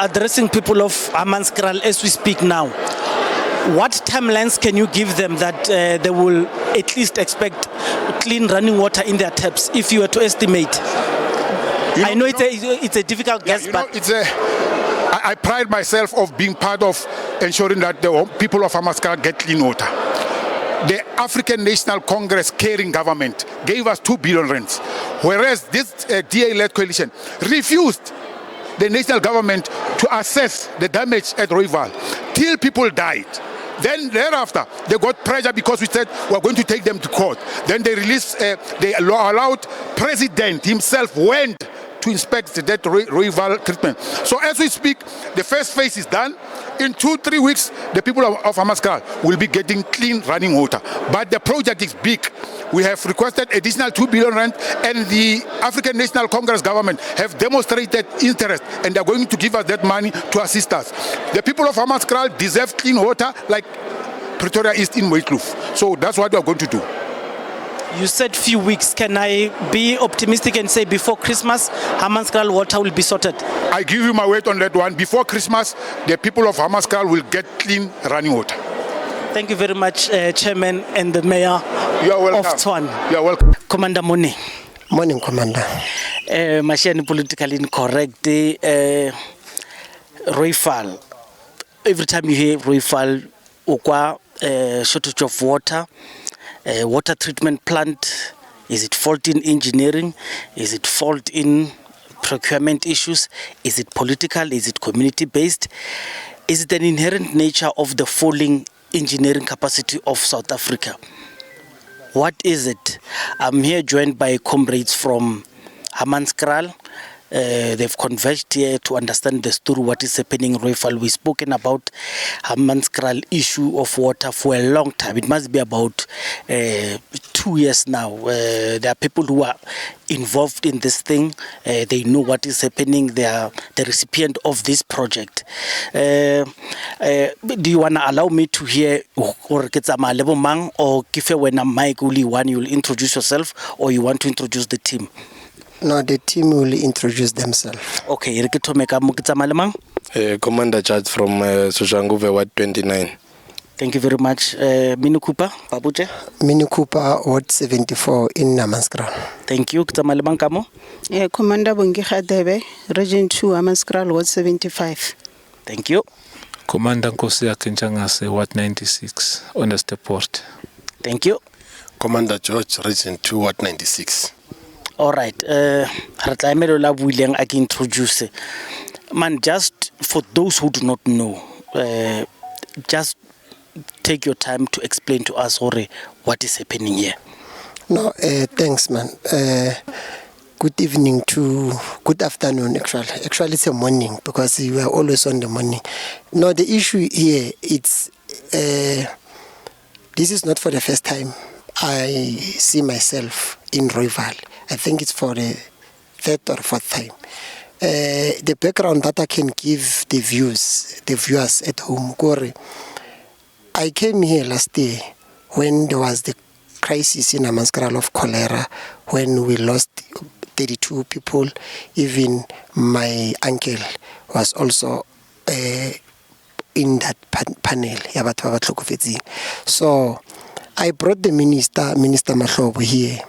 addressing people of Hammanskraal as we speak now. What timelines can you give them that they will at least expect clean running water in their taps, if you were to estimate? I know it's a difficult guess, but I pride myself of being part of ensuring that the people of Hammanskraal get clean water. The African National Congress caring government gave us 2 billion rands, whereas this DA-led coalition refused the national government to assess the damage at Rooival till people died. Then thereafter, they got pressure because we said we're going to take them to court. Then they released, they allowed President himself went to inspect that Rooival treatment. So as we speak, the first phase is done. In 2-3 weeks, the people of Hammanskraal will be getting clean running water. But the project is big. We have requested additional 2 billion rand, and the African National Congress government have demonstrated interest, and they're going to give us that money to assist us. The people of Hammanskraal deserve clean water like Pretoria East in Waikloof. So that's what we're going to do. You said few weeks. Can I be optimistic and say before Christmas, Hammanskraal water will be sorted? I give you my word on that one. Before Christmas, the people of Hammanskraal will get clean running water. Thank you very much, Chairman and the Mayor of Tshwane. You are welcome. Commander, morning. Morning, Commander. Machine politically incorrect. Rooival. Every time you hear Rooival, shortage of water. Water treatment plant, is it fault in engineering? Is it fault in procurement issues? Is it political? Is it community based? Is it an inherent nature of the falling engineering capacity of South Africa? What is it? I'm here joined by comrades from Hammanskraal. They've converged here to understand the story, what is happening in Rooival. We've spoken about Hammanskraal issue of water for a long time. It must be about 2 years now. There are people who are involved in this thing. They know what is happening. They are the recipient of this project. Do you want to allow me to hear, or give when a mic only one, you'll introduce yourself, or you want to introduce the team? No, the team will introduce themselves. Okay, Commander Judge from Soshanguve, Ward 29. Thank you very much. Mini Cooper, Babuje? Mini Cooper, Ward 74 in Hammanskraal. Thank you. Commander Bongiha Debe, Region 2, Hammanskraal, Ward 75. Thank you. Commander Nkosi Akinchangase, Ward 96, on the port. Thank you. Commander George, Region 2, Ward 96. All right. I can introduce. Man, just for those who do not know, just take your time to explain to us, what is happening here. No, thanks, man. Good evening good afternoon, actually. Actually, it's a morning because we are always on the morning. No, the issue here, it's, this is not for the first time I see myself in Rooival. I think it's for the 3rd or 4th time. The background that I can give the viewers at home, I came here last year when there was the crisis in Hammanskraal of cholera, when we lost 32 people. Even my uncle was also in that panel. So I brought the Minister Mahlobo here,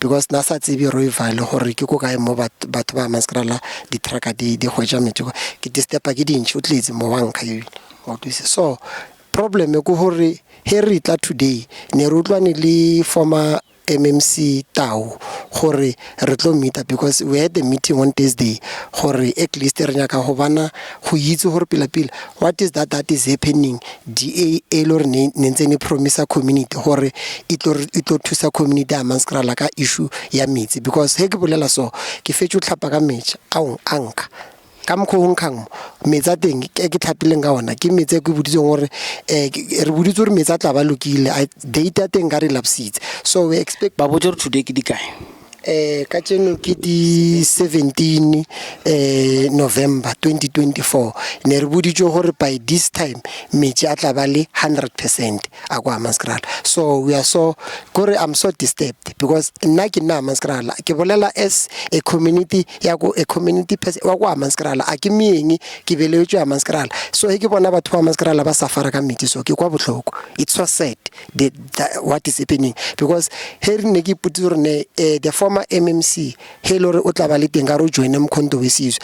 because nasa tsibi Rooival gore ke go kae mo batho ba Hammanskraal di truck di hwetša metšego ke di stepa ke dintši o tletse mo banka yone. So problem e go gore he re tla today ne re utlwane le former MMC Tau gore re tlo meet, because we had a meeting on Thursday gore at least re nyaka go bana go itse gore pila what is that is happening. DA elor ne ntse ne promise community gore itlo thusa community Hammanskraal ka issue ya metsi, because he ke bolela so ke fetše tlhapa ka metsi a anka ka mkhong khang metsa teng ke tlhapileng ka ona ke metsa ke boditseng gore re boditse gore metsa tla ba lokile data teng ga re lapsitse. So we expect Babojor today ke dikae ka tseno ke di 17 November 2024 ne re boditse gore by this time metsi a tla ba le 100% a kwa Hammanskraal. So we are so gore I'm so disturbed because nna ke nna Hammanskraal ke bolela as a community ya go a community wa kwa Hammanskraal a ke mieng ke beletswe Hammanskraal. So he ke bona batho ba Hammanskraal ba safara ka metsi so ke kwa botlhoko. It's so sad what is happening because here ne ke putse ne the former MMC helore o tla ba le teng ga ro join mkhondo wesizwe.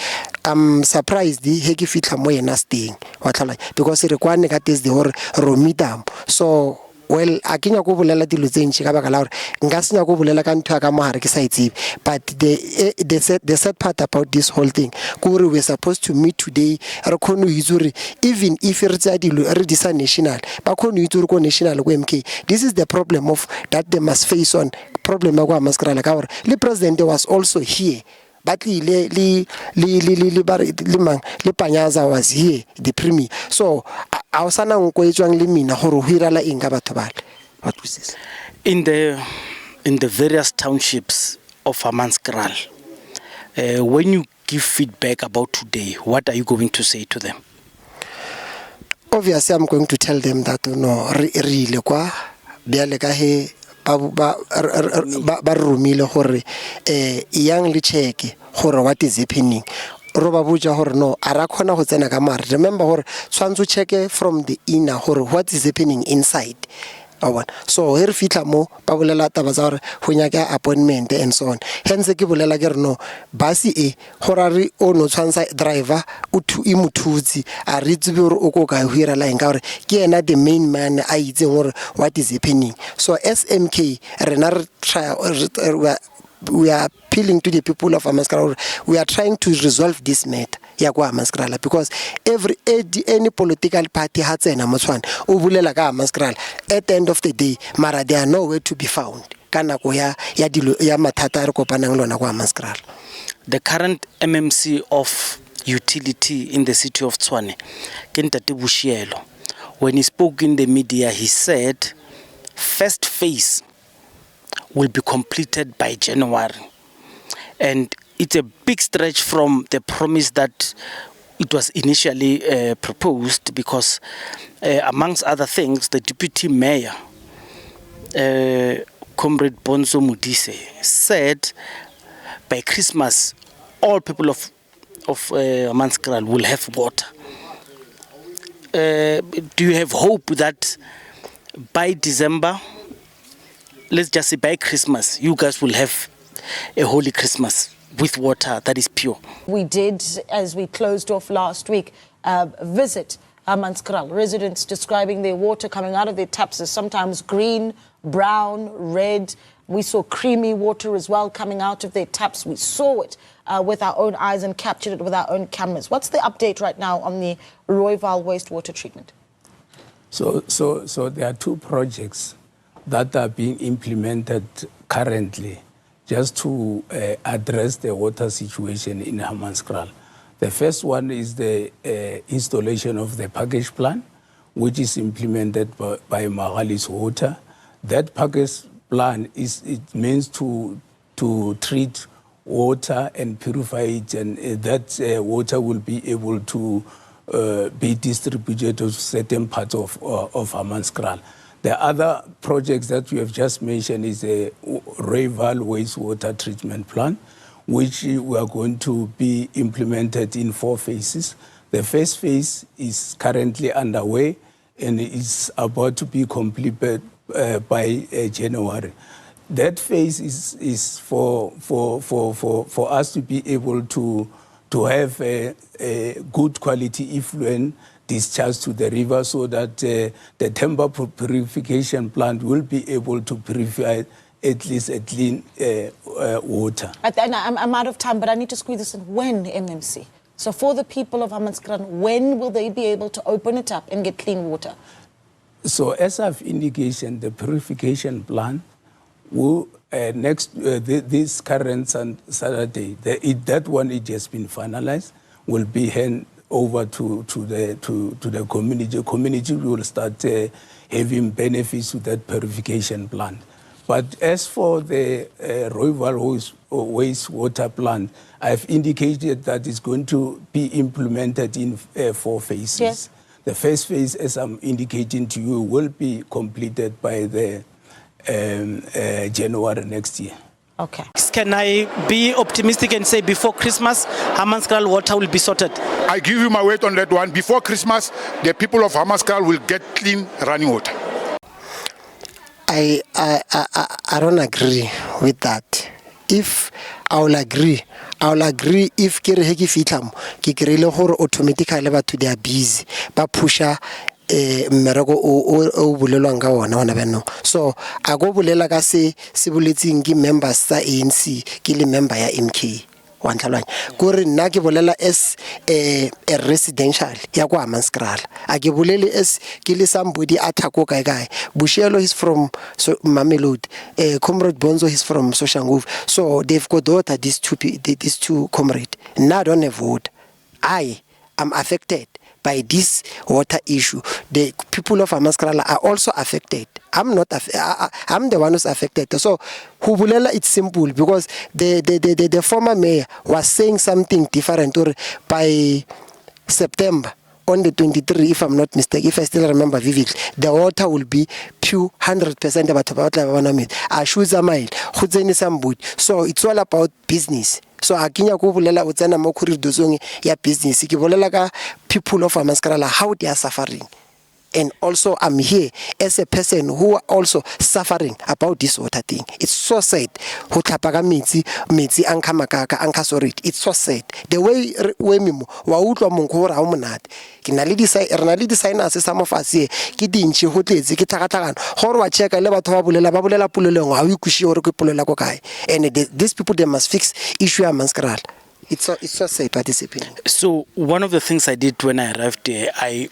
I'm surprised he ke fitla mo yena staying wa tlhala because re kwane ka test the hore ro meetam. So well a kenya go bolela dilo tse ntse ka baka la hore nka senya go bolela ka ntho ka mo hare ke sa itsebe but the sad part about this whole thing gore we supposed to meet today re khone itse re even if re tsa dilo re disa national ba khone itse re ko national go MK. This is the problem of that they must face on problem ya go Hammanskraal ka gore le president was also here but le Panyaza was here the premier. So I was sana nko etswang le mina gore ho irala eng ka batho bale. What was this in the various townships of Hammanskraal, when you give feedback about today, what are you going to say to them? Obviously I'm going to tell them that no re ile kwa bjale ka he ba rumile gore yang le check gore what is happening ro ba botsa gore no ara khona go tsena ka mare. Remember gore tshwantse check from the inner gore what is happening inside. So here fitla mo ba bolela taba tsa gore go nyaka appointment and so on. Hence ke bolela ke re no basi e gorare o no tshwansa driver o thu I muthutsi a re tsebe gore o go ka hira line ka gore ke ena the main man a itseng gore what is happening. So SMK rena re try we are appealing to the people of Hammanskraal. We are trying to resolve this matter ya kwa Hammanskraal because any political party ha tsena motswana o bulela ka Hammanskraal at the end of the day mara they are nowhere to be found ka nako ya dilo ya mathata re kopanang lona kwa Hammanskraal. The current MMC of utility in the city of Tshwane, ke Ntate Bushielo, when he spoke in the media he said first phase will be completed by January, and it's a big stretch from the promise that it was initially proposed because amongst other things the deputy mayor Comrade Bonzo Modise said by Christmas all people of Hammanskraal will have water. Do you have hope that by December, let's just say by Christmas, you guys will have a holy Christmas with water that is pure? We did, as we closed off last week, visit Hammanskraal. Residents describing their water coming out of their taps as sometimes green, brown, red. We saw creamy water as well coming out of their taps. We saw it with our own eyes and captured it with our own cameras. What's the update right now on the Rooiwal wastewater treatment? So there are two projects that are being implemented currently just to address the water situation in Hammanskraal. The first one is the installation of the package plan, which is implemented by Magali's Water. That package plan means to treat water and purify it, and that water will be able to be distributed to certain parts of Hammanskraal. The other projects that we have just mentioned is a Rooiwal wastewater treatment plant, which we are going to be implemented in 4 phases. The first phase is currently underway and is about to be completed by January. That phase is for us to be able to have a good quality effluent discharge to the river, so that the timber purification plant will be able to purify at least a clean water. And I'm out of time, but I need to squeeze this in. When, MMC? So for the people of Hammanskraal, when will they be able to open it up and get clean water? So as I've indicated, the purification plant will this current Saturday, that one it has been finalized, will be handed over to the community. The community will start having benefits with that purification plant. But as for the Rooiwal wastewater plant, I've indicated that it's going to be implemented in 4 phases. Yes. The first phase, as I'm indicating to you, will be completed by the January next year. Okay. Can I be optimistic and say before Christmas, Hammanskraal water will be sorted? I give you my word on that one. Before Christmas, the people of Hammanskraal will get clean running water. I don't agree with that. If I will agree if ke re he ke fitla mo ke kry-ile gore automatically batho they are busy ba pusha mmereko o bolelwang ka ona beno. So a go bolela ka se boletseng ke members sa ANC ke le member ya MK wa ntlhalwanya gore nna ke bolela as a residential ya kwa Hammanskraal. A ke bolele as ke le somebody a thako kae Bushelo is from Mamelodi, Comrade Bonzo is from Soshanguve. So they've got daughter, these two comrade. Now I don't have vote. I am affected by this water issue. The people of Hammanskraal are also affected. I'm not. I'm the one who's affected. So, Hubulela, it's simple because the former mayor was saying something different. Or by September on the 23, if I'm not mistaken, if I still remember vividly, the water will be pure 100% about. So it's all about business. So akinya go bolela o tsena mo corridorong ya business ke bolela ka people of Hammanskraal how they are suffering. And also I'm here as a person who are also suffering about this water thing. It's so sad. Ho tlhapa ka metsi anka makaka anka sorry. It's so sad. The way mimo wa utlwa monko hore ha monate. Ke na le designers some of us here ke dintshi ho tletse ke tlhakatlhakana gore wa checka le batho ba bolela polelong ha o ikushi hore ke polela ko kae. And these people they must fix issue ya Hammanskraal. It's so sad participating. So one of the things I did when I arrived here, I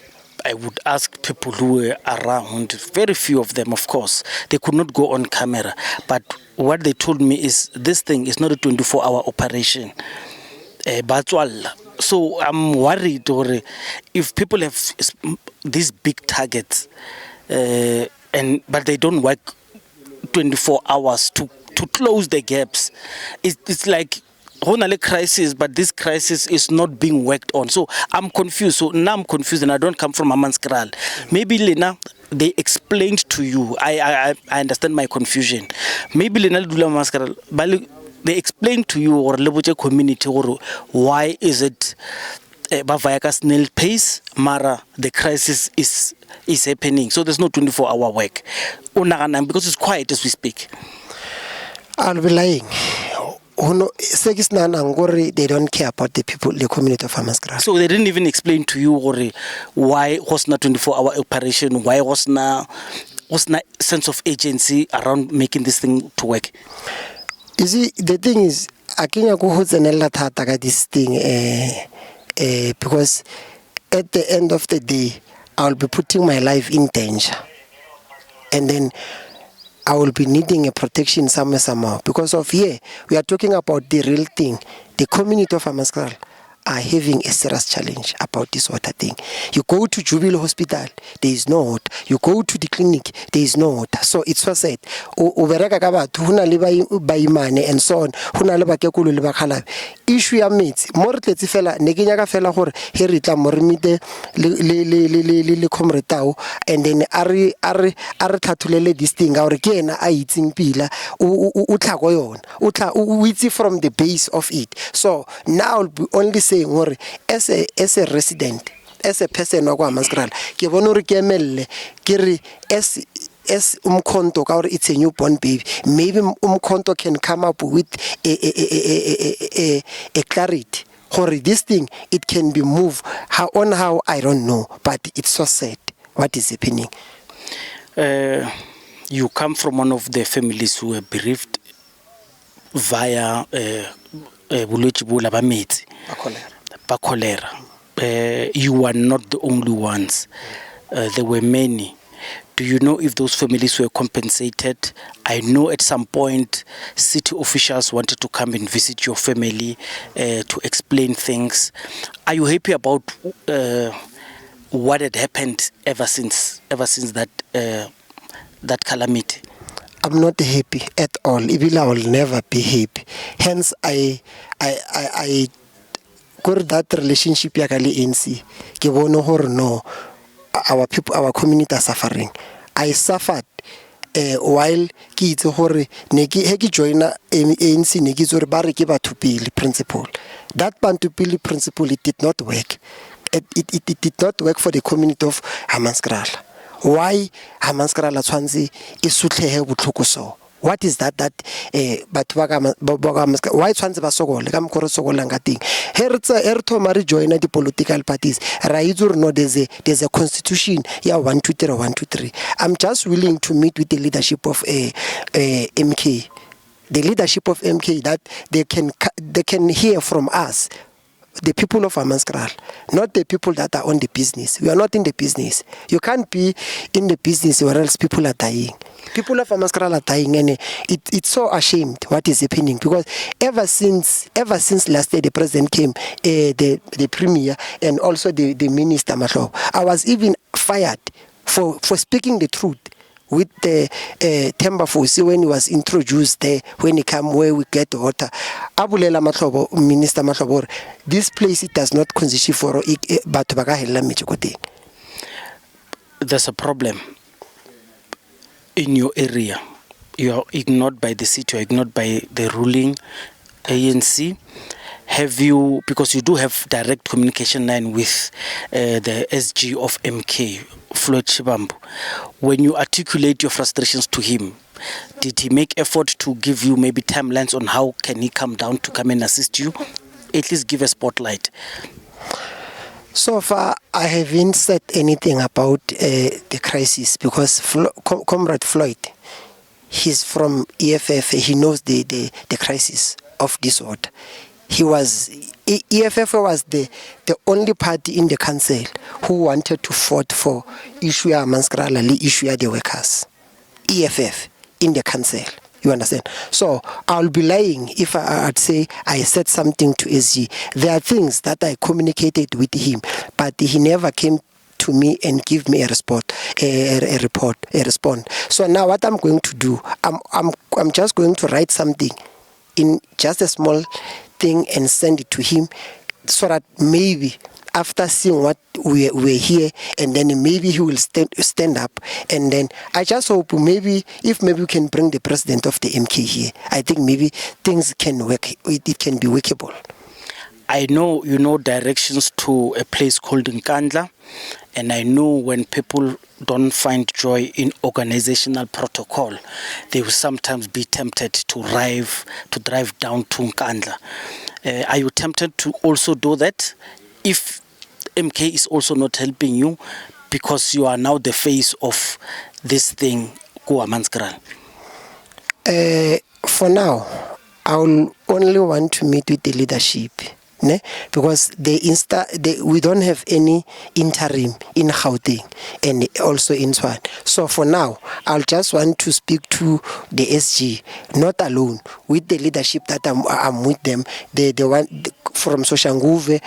would ask people who were around, very few of them, of course. They could not go on camera. But what they told me is this thing is not a 24-hour operation. So I'm worried if people have these big targets, but they don't work 24 hours to close the gaps. It's like a crisis, but this crisis is not being worked on. So I'm confused. So now I'm confused, and I don't come from Hammanskraal. Maybe Lena, they explained to you. I understand my confusion. Maybe Lena Hammanskraal, they explained to you or Leboche community or why is it Bavayaka snail pace, Mara, the crisis is happening. So there's no 24-hour work. Because it's quiet as we speak. I'll be lying. They don't care about the people, the community of Hammanskraal. So they didn't even explain to you why was not 24-hour operation, why was not sense of agency around making this thing to work? You see, the thing is, I can't go this thing because at the end of the day, I'll be putting my life in danger. And then I will be needing a protection somehow. Because of here, we are talking about the real thing. The community of Hammanskraal are having a serious challenge about this water thing. You go to Jubilee Hospital, there is no water. You go to the clinic, there is no water. So it's so sad. And so on. Issue ya metsi mo re tletse fela ne ke nyaka fela gore he re tla mo re mite le comrade and then are tlhathulele this thing gore ke ena a itseng pila o tlhako yona o itse from the base of it. So now I'll be only saying gore as a resident, as a person wa kwa Hammanskraal ke bona re ke emelle ke re as umkhonto ka gore it's a newborn baby, maybe umkhonto can come up with a clarity for this thing. It can be moved how I don't know, but it's so sad what is happening. You come from one of the families who were bereaved via bolwetse bola ba metsi ba cholera. You are not the only ones. There were many. Do you know if those families were compensated? I know at some point city officials wanted to come and visit your family to explain things. Are you happy about what had happened ever since that calamity? I'm not happy at all. Ibila will never be happy. Hence, I got that relationship ya ka le ANC. Ke bone hore no, our people, our community are suffering. I suffered while ke itse gore ne ke joina ANC ne ke itse gore ba re ke batho pele principle. That bantu pele principle, it did not work. It did not work for the community of Hammanskraal. Why Hammanskraal tshwantse e sutlehe botlhoko so? What is that batho ba why tshwantse ba sokole ka mokgwa re sokolang ka teng? He re thoma re joina the political parties, ra itse gore no, there's a constitution ya 1 2 3 1 2 3. I'm just willing to meet with the leadership of MK. The leadership of MK, that they can hear from us, the people of Hammanskraal, not the people that are on the business. We are not in the business. You can't be in the business or else people are dying. People of Hammanskraal are dying, and it's so ashamed what is happening, because ever since last year the president came, the premier and also the minister Mahlobo, I was even fired for speaking the truth. With the Themba Fosi, when he was introduced there, when he came where we get water, Abulela Mahlobo, Minister Mahlobo, this place it does not constitute for but there's a problem in your area. You are ignored by the city, you are ignored by the ruling ANC. Have you, because you do have direct communication line with the SG of MK, Floyd Shivambu, when you articulate your frustrations to him, did he make effort to give you maybe timelines on how can he come down to come and assist you? At least give a spotlight. So far, I haven't said anything about the crisis, because Comrade Floyd, he's from EFF, he knows the crisis of disorder. EFF was the only party in the council who wanted to fight for issue ya Hammanskraal, issue ya the workers. EFF in the council, you understand? So I'll be lying if I'd say I said something to SG. There are things that I communicated with him, but he never came to me and give me a response. So now what I'm going to do, I'm just going to write something in just a small thing and send it to him, so that maybe after seeing what we're here, and then maybe he will stand up, and then I just hope maybe we can bring the president of the MK here. I think maybe things can work, it can be workable. I know you know directions to a place called Nkandla, and I know when people don't find joy in organizational protocol, they will sometimes be tempted to drive down to Nkandla. Are you tempted to also do that if MK is also not helping you, because you are now the face of this thing, Hammanskraal? For now, I will only want to meet with the leadership. Because we don't have any interim in Gauteng and also in Tshwane. So for now, I'll just want to speak to the SG, not alone, with the leadership that I'm with them. The one from Soshanguve,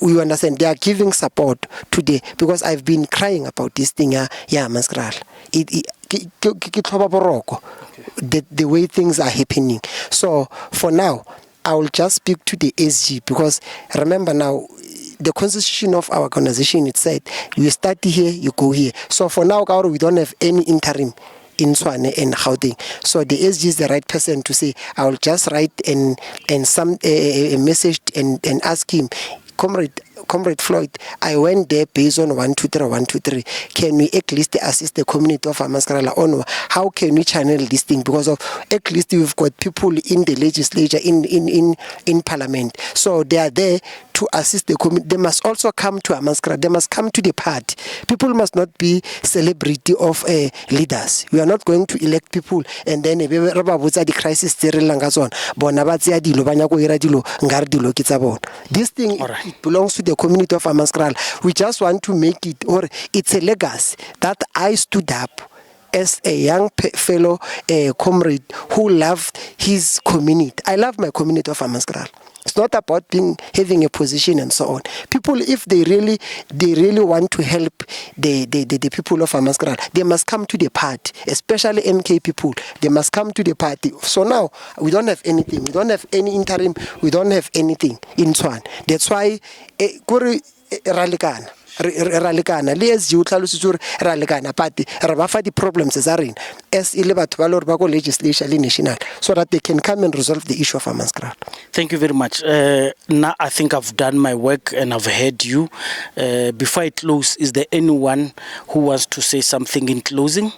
you understand, they are giving support today, because I've been crying about this thing, Hammanskraal. The way things are happening. So for now, I will just speak to the SG, because remember now, the constitution of our organization, it said, you start here, you go here. So for now, we don't have any interim in Tshwane and Gauteng. So the SG is the right person to say, I will just write and some a message and ask him, Comrade Floyd, I went there based on 1 2 3 1 2 3. Can we at least assist the community of Hammanskraal on how can we channel this thing? Because of at least we've got people in the legislature, in parliament, so they are there to assist the community. They must also come to Hammanskraal. They must come to the party. People must not be celebrity of leaders. We are not going to elect people and then the crisis this thing, it belongs to the community of Hammanskraal. We just want to make it, or it's a legacy that I stood up as a young fellow comrade who loved his community. I love my community of Hammanskraal. It's not about having a position and so on. People, if they really want to help the people of Hammanskraal, they must come to the party, especially MK people. They must come to the party. So now we don't have anything. We don't have any interim. We don't have anything in Tshwane. That's why ralikana le as you tlalositse ralikana party re ba fa di problems tsa rena as ile batho ba le ba go legislature le national, so that they can come and resolve the issue of Hammanskraal. Thank you very much. Now I think I've done my work and I've heard you. Before I close, is there anyone who wants to say something in closing?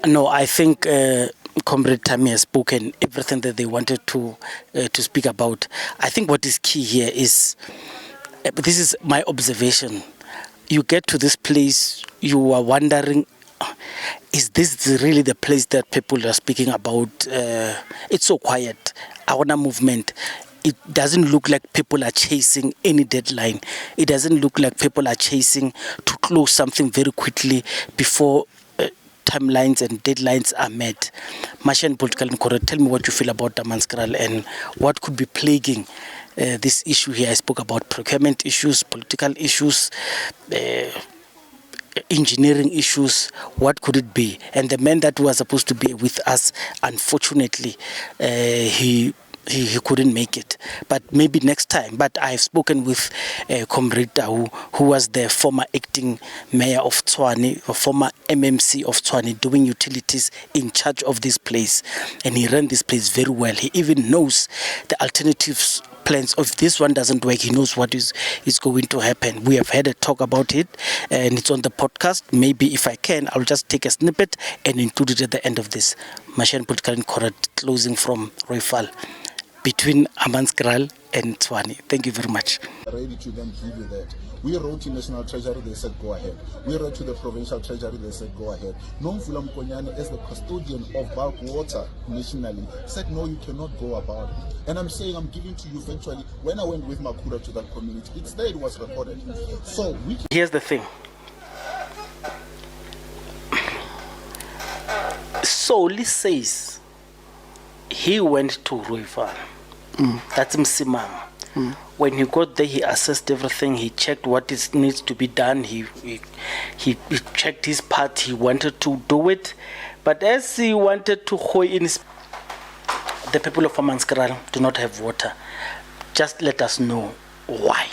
No, I think Comrade Tammy has spoken everything that they wanted to speak about. I think what is key here is, this is my observation. You get to this place, you are wondering, is this really the place that people are speaking about? It's so quiet. Our movement, it doesn't look like people are chasing any deadline. It doesn't look like people are chasing to close something very quickly before timelines and deadlines are met. Mashan Political Incorrect, tell me what you feel about Hammanskraal and what could be plaguing this issue here. I spoke about procurement issues, political issues, engineering issues. What could it be? And the man that was supposed to be with us, unfortunately, he couldn't make it, but maybe next time. But I've spoken with Comrade Tahu, who was the former acting mayor of Tshwane, a former MMC of Tshwane, doing utilities in charge of this place, and he ran this place very well. He even knows the alternatives plans. If this one doesn't work, he knows what is going to happen. We have had a talk about it, and it's on the podcast. Maybe if I can, I'll just take a snippet and include it at the end of this. Mashan Political Incorrect, closing from Royfal, between Hammanskraal and Tshwane. Thank you very much. Ready to then give you that. We wrote to National Treasury, they said go ahead. We wrote to the Provincial Treasury, they said go ahead. Nomvula Mkonyane, as the custodian of bulk water nationally, said no, you cannot go about it. And I'm saying, I'm giving to you virtually, when I went with Makura to that community, it's there, it was recorded. So here's the thing. Soli says he went to Royfal. That's Msimama. When he got there, he assessed everything. He checked what needs to be done. He checked his part. He wanted to do it, but as he wanted to go in, the people of Hammanskraal do not have water. Just let us know why.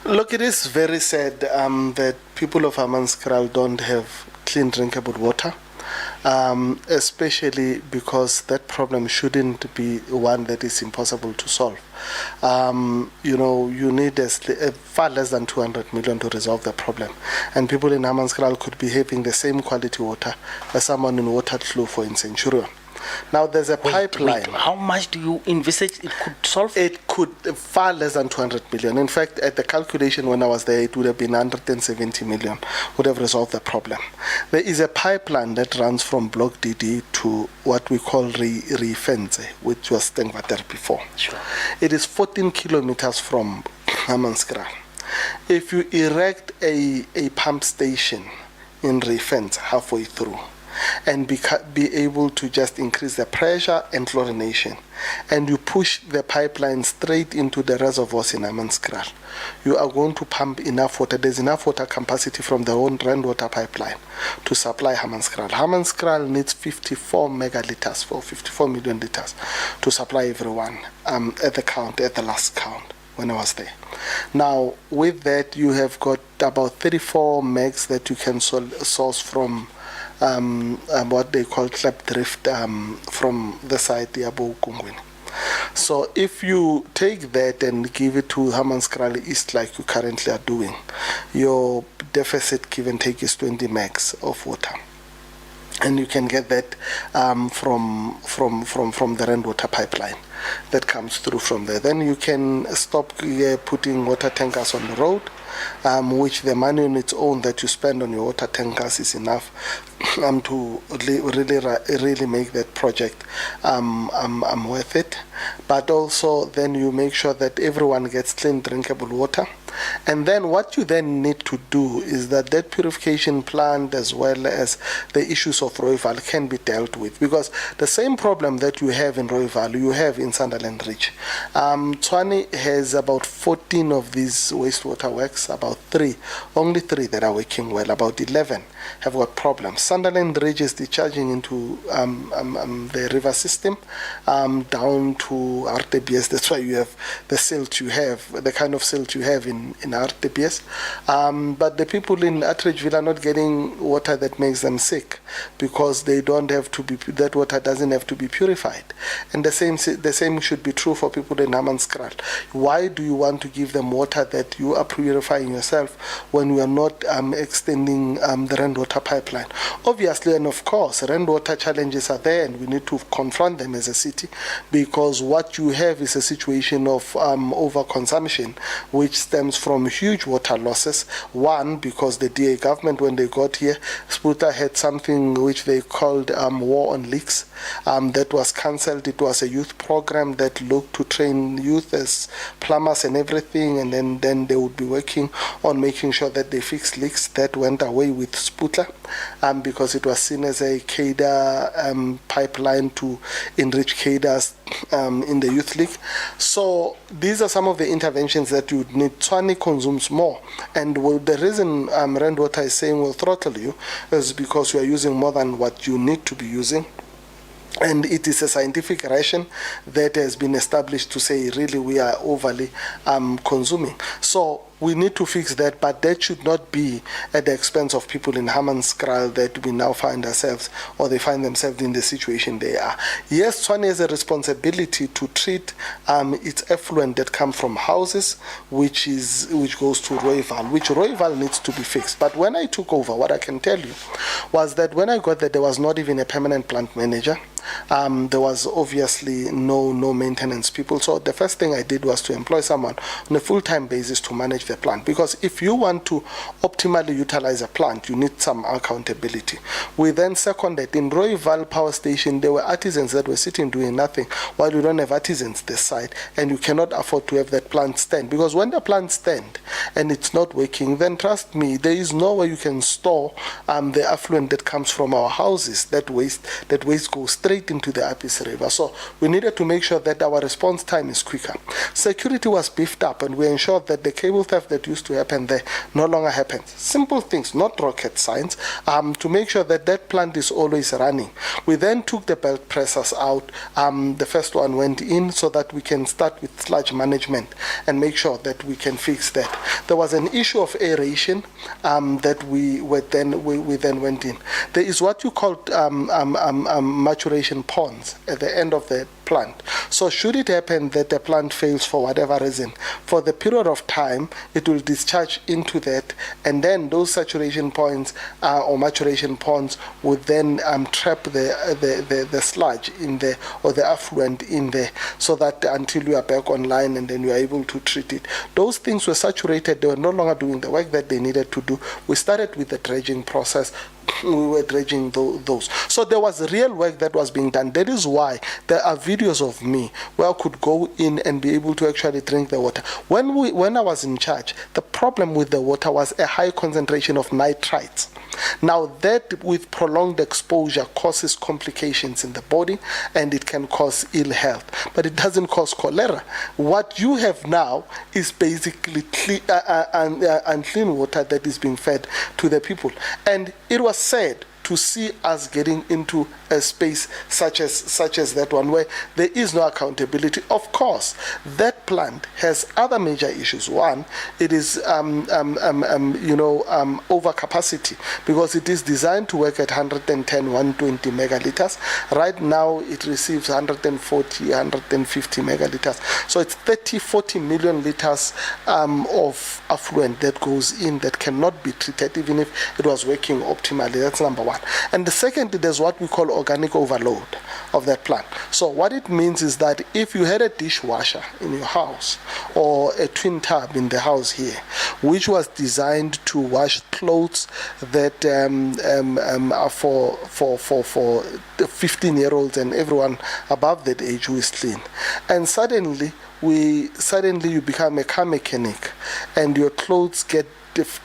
Look, it is very sad that people of Hammanskraal don't have clean drinkable water. Especially because that problem shouldn't be one that is impossible to solve. You need far less than 200 million to resolve the problem. And people in Hammanskraal could be having the same quality water as someone in Waterkloof for in Centurion. Now there's a pipeline. How much do you envisage it could solve? It could far less than 200 million. In fact, at the calculation when I was there, it would have been 170 million would have resolved the problem. There is a pipeline that runs from Block DD to what we call Rifenze, which was Stengwater before. Sure. It is 14 kilometers from Hammanskraal. If you erect a pump station in Rifenze halfway through, and be able to just increase the pressure and chlorination, and you push the pipeline straight into the reservoirs in Hammanskraal, you are going to pump enough water. There's enough water capacity from the own rainwater pipeline to supply Hammanskraal. Hammanskraal needs 54 megaliters, for 54 million liters to supply everyone at the last count when I was there. Now, with that, you have got about 34 megs that you can source from what they call clap drift from the site Yabo Kungwini. So if you take that and give it to Hammanskraal East like you currently are doing, your deficit give and take is 20 megs of water. And you can get that from the rainwater pipeline that comes through from there. Then you can stop putting water tankers on the road, which the money on its own that you spend on your water tankers is enough to really make that project worth it. But also then you make sure that everyone gets clean drinkable water. And then what you then need to do is that purification plant, as well as the issues of Rooival, can be dealt with, because the same problem that you have in Rooival, you have in Sunderland Ridge. Tshwane has about 14 of these wastewater works, only three that are working well, about 11 have got problems. Sunderland Ridge is discharging into the river system down to RTBS. That's why you have the silt you have, the kind of silt you have in RTBS. But the people in Attridgeville are not getting water that makes them sick, because they don't have to be, that water doesn't have to be purified. And the same should be true for people in Hammanskraal. Why do you want to give them water that you are purifying yourself when we are not extending the rainwater pipeline? Obviously, and of course, rainwater challenges are there, and we need to confront them as a city, because what you have is a situation of overconsumption, which stems from huge water losses. One, because the DA government, when they got here, Sputa had something which they called War on Leaks, that was cancelled. It was a youth program that looked to train youth as plumbers and everything, and then they would be working on making sure that they fix leaks. That went away with Sputla, because it was seen as a cadre pipeline to enrich cadres in the youth league. So these are some of the interventions that you would need. Tshwane consumes more, and the reason rainwater is saying will throttle you is because you are using more than what you need to be using. And it is a scientific ration that has been established to say really we are overly consuming. So we need to fix that, but that should not be at the expense of people in Hammanskraal that we now find ourselves, or they find themselves in the situation they are. Yes, Tshwane has a responsibility to treat its effluent that come from houses, which goes to Rooival, which Rooival needs to be fixed. But when I took over, what I can tell you was that when I got there was not even a permanent plant manager. There was obviously no maintenance people. So the first thing I did was to employ someone on a full-time basis to manage the plant, because if you want to optimally utilize a plant, you need some accountability. We then seconded in Rooival Power Station, there were artisans that were sitting doing nothing, while you don't have artisans this side, and you cannot afford to have that plant stand, because when the plant stand and it's not working, then trust me, there is no way you can store the affluent that comes from our houses. That waste goes straight into the Apis River. So we needed to make sure that our response time is quicker. Security was beefed up, and we ensured that the cable theft that used to happen there no longer happens. Simple things, not rocket science, to make sure that that plant is always running. We then took the belt pressers out. The first one went in so that we can start with sludge management and make sure that we can fix that. There was an issue of aeration that we then went in. There is what you call maturation ponds at the end of the plant. So should it happen that the plant fails for whatever reason, for the period of time it will discharge into that, and then those saturation points or maturation ponds would then trap the sludge in there, or the affluent in there, so that until you are back online and then you are able to treat it. Those things were saturated, they were no longer doing the work that they needed to do. We started with the dredging process. We were dredging those. So there was real work that was being done. That is why there are videos of me where I could go in and be able to actually drink the water. When I was in charge, the problem with the water was a high concentration of nitrites. Now that with prolonged exposure causes complications in the body, and it can cause ill health, but it doesn't cause cholera. What you have now is basically unclean water that is being fed to the people. And it was said to see us getting into a space such as that one, where there is no accountability. Of course, that plant has other major issues. One, it is overcapacity, because it is designed to work at 110, 120 megaliters. Right now, it receives 140, 150 megaliters. So it's 30, 40 million liters of affluent that goes in that cannot be treated, even if it was working optimally. That's number one. And the second, there's what we call organic overload of that plant. So what it means is that if you had a dishwasher in your house, or a twin tub in the house here, which was designed to wash clothes that are for 15-year-olds and everyone above that age who is clean, and suddenly suddenly you become a car mechanic and your clothes get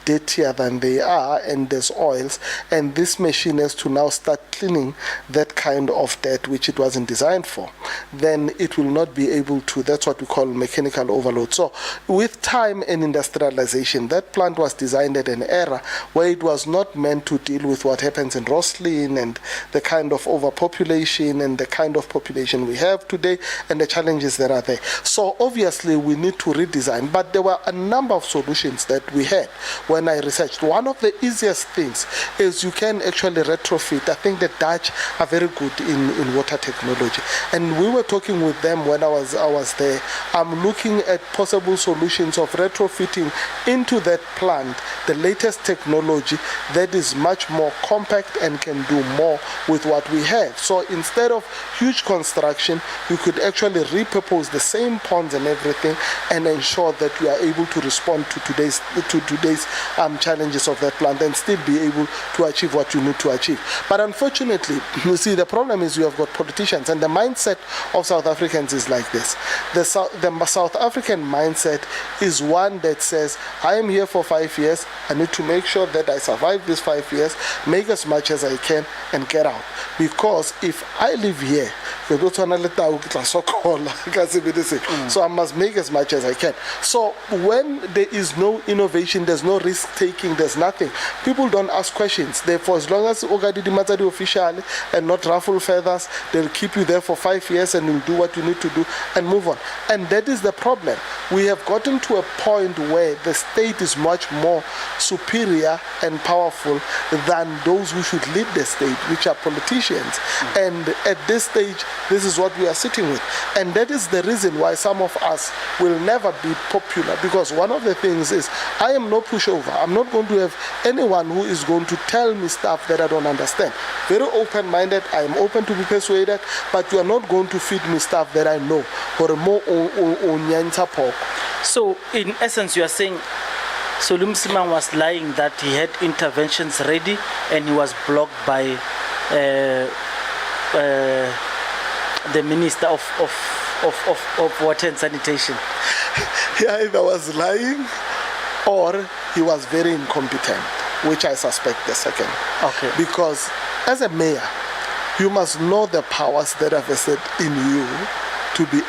dirtier than they are, and there's oils, and this machine has to now start cleaning that kind of dirt which it wasn't designed for, then it will not be able to. That's what we call mechanical overload. So with time and industrialization, that plant was designed at an era where it was not meant to deal with what happens in Roslyn and the kind of overpopulation and the kind of population we have today and the challenges that are there. So obviously we need to redesign, but there were a number of solutions that we had when I researched. One of the easiest things is you can actually retrofit. I think the Dutch are very good in water technology, and we were talking with them when I was there. I'm looking at possible solutions of retrofitting into that plant the latest technology that is much more compact and can do more with what we have. So instead of huge construction, you could actually repurpose the same ponds and everything and ensure that you are able to respond to today's challenges of that plant and still be able to achieve what you need to achieve. But unfortunately, you see, the problem is you have got politicians, and the mindset of South Africans is like this. The South African mindset is one that says, I am here for 5 years, I need to make sure that I survive these 5 years, make as much as I can, and get out. Because if I live here, so I must make as much as I can. So when there is no innovation, there's no risk taking, there's nothing, people don't ask questions. Therefore, as long as Ogadidi officially and not ruffle feathers, they'll keep you there for 5 years and you'll do what you need to do and move on. And that is the problem. We have gotten to a point where the state is much more superior and powerful than those who should lead the state, which are politicians. And at this stage, this is what we are sitting with. And that is the reason why some of us will never be popular, because one of the things is, I am no pushover. I'm not going to have anyone who is going to tell me stuff that I don't understand. Very open-minded, I am open to be persuaded, but you are not going to feed me stuff that I know. So in essence, you are saying Solumsiman was lying that he had interventions ready and he was blocked by the Minister of Water and Sanitation. He either was lying or he was very incompetent, which I suspect the second. Okay. Because as a mayor, you must know the powers that are vested in you to be